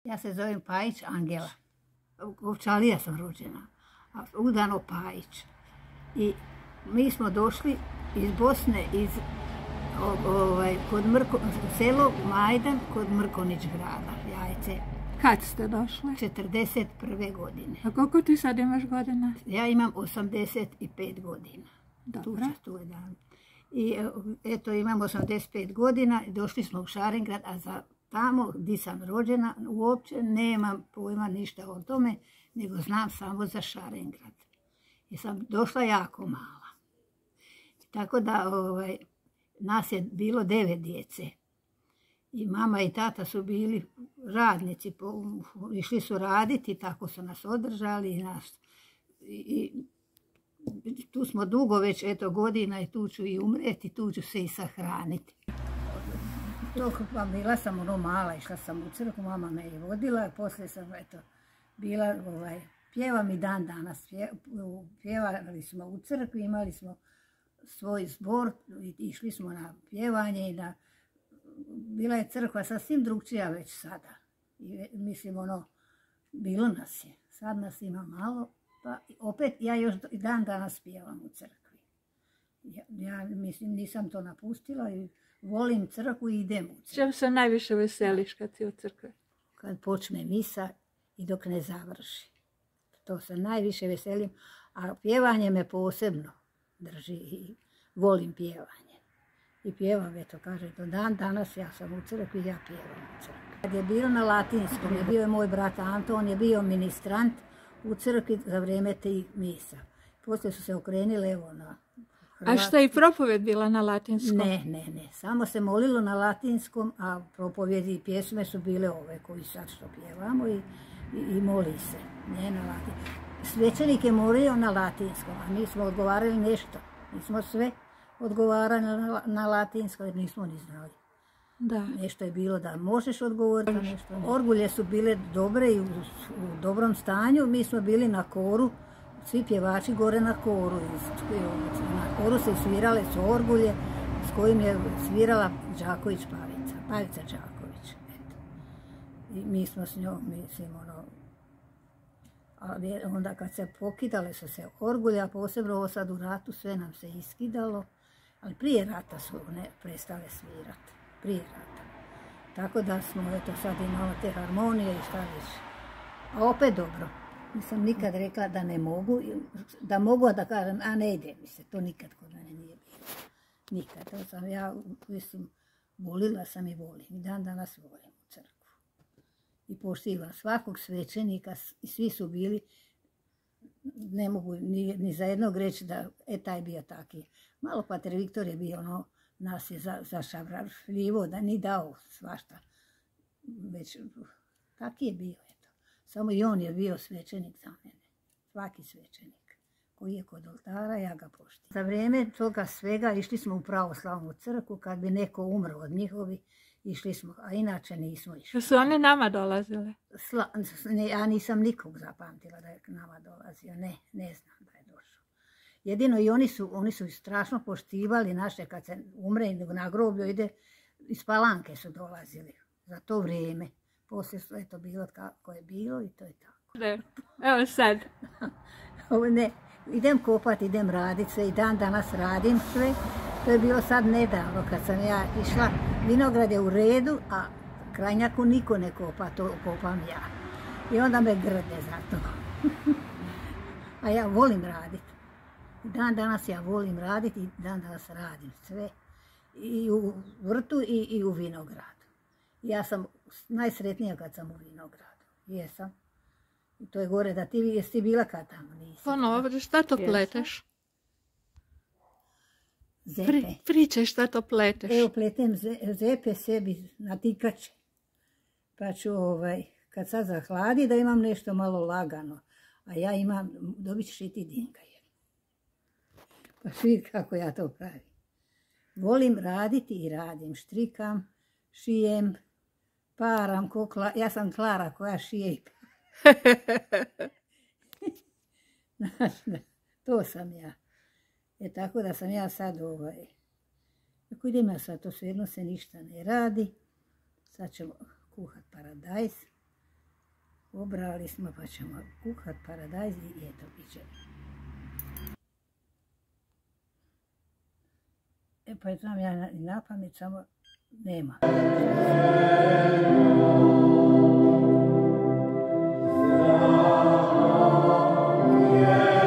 Ja se zovem Pajić Angela. Ovčalija sam rođena, a udano Pajić. I mi smo došli iz Bosne, kod selo Majdan, kod Mrkonić grada, Jajce. Kad ste došli? 41. godine. A koliko ti sad imaš godina? Ja imam 85 godina. Dobro. Tu je dan. I eto, imam 85 godina i došli smo u Šarengrad, a za tamo gdje sam rođena uopće nemam pojma ništa o tome, nego znam samo za Šarengrad. I sam došla jako mala. Tako da nas je bilo 9 djece. I mama i tata su bili radnici, išli su raditi, tako su nas održali. I tu smo dugo već, eto, godina i tu ću i umreti, tu ću se i sahraniti. Bila sam mala, išla sam u crkvu, mama me je vodila, poslije sam bila, pjevam i dan danas, pjevali smo u crkvi, imali smo svoj zbor, išli smo na pjevanje i bila je crkva sasvim drugčija već sada. Mislim, bilo nas je, sad nas ima malo, pa opet ja još i dan danas pjevam u crkvi. Ja mislim, nisam to napustila i volim crkvu i idem u crkvu. Čem se najviše veseliš kad si u crkvi? Kad počne misa i dok ne završi. To se najviše veselim, a pjevanje me posebno drži i volim pjevanje. I pjevam, eto, kaže, do dan danas ja sam u crkvi i ja pjevam u crkvi. Kad je bilo na latinskom, bio je moj brat Anton, je bio ministrant u crkvi za vrijeme tih misa. Poslije su se okrenile, evo, na Hrvat. A šta je i propovjed bila na latinskom? Ne. Samo se molilo na latinskom, a propovjedi i pjesme su bile ove koji sad što pjevamo i moli se, ne na latinskom. Svećenik je molio na latinskom, a mi smo odgovarali nešto. Mi smo sve odgovarali na latinskom jer nismo ni znali. Da. Nešto je bilo da možeš odgovoriti, a nešto ne. Orgulje su bile dobre i u dobrom stanju. Mi smo bili na koru, svi pjevači gore na koru. Na koru se svirale su orgulje s kojim je svirala Đaković Pavica Đaković. I mi smo s njom, mislim, ali onda kad se pokidale su se orgulje, a posebno ovo sad u ratu, sve nam se iskidalo, ali prije rata su one prestale svirati. Prije rata. Tako da smo, eto, sad imamo te harmonije i šta više. A opet dobro. Nisam nikad rekla da ne mogu, da mogu da kažem, a ne ide mi se. To nikad kod mene nije bilo. Nikad. To sam ja, mislim, volila sam i volim. I dan danas volim u crkvu. I poštivam svakog svećenika i svi su bili, ne mogu ni za jednog reći da taj bio taki. Malo pater Viktor je bio nas je zašavravljivo, da ni dao svašta. Već taki je bio, eto. Samo i on je bio svećenik za mene. Svaki svećenik koji je kod oltara, ja ga poštivam. Za vrijeme toga svega išli smo u pravoslavnu crkvu, kad bi neko umro od njihovi, išli smo, a inače nismo išli. Su oni nama dolazile? Ja nisam nikog zapamtila da je k nama dolazio, ne znam da je došao. Jedino i oni su strašno poštivali naše, kad se umre i na groblju ide, iz Palanke su dolazili za to vrijeme. Poslije su eto bilo kako je bilo i to je tako. Ne, evo sad. Ne, idem kopati, idem raditi sve i dan danas radim sve. To je bilo sad nedavno kad sam ja išla. Vinograd je u redu, a krajnjaku niko ne kopa, to kopam ja. I onda me grdne za to. A ja volim raditi. Dan danas ja volim raditi i dan danas radim sve. I u vrtu i u vinogradu. Ja sam najsretnija kad sam u vinogradu. Jesam. I to je gore da jesi bila kad tamo nisi. Ponovno, šta to pleteš? Zepe. Pričaj šta to pleteš. Evo pletem zepe sebi na tikače. Pa ću kad sad zahladi da imam nešto malo lagano. A ja dobit ćeš i ti Dinka. Pa vidi kako ja to pravim. Volim raditi i radim. Štrikam, šijem, param, ja sam Klara koja šije i to sam ja. Tako da sam ja sad ako idem ja sad, to svejedno se ništa ne radi. Sad ćemo kuhat paradajz. Obrali smo pa ćemo kuhat paradajz i eto biće. E pa znam ja i na pamet, samo nema. Yeah.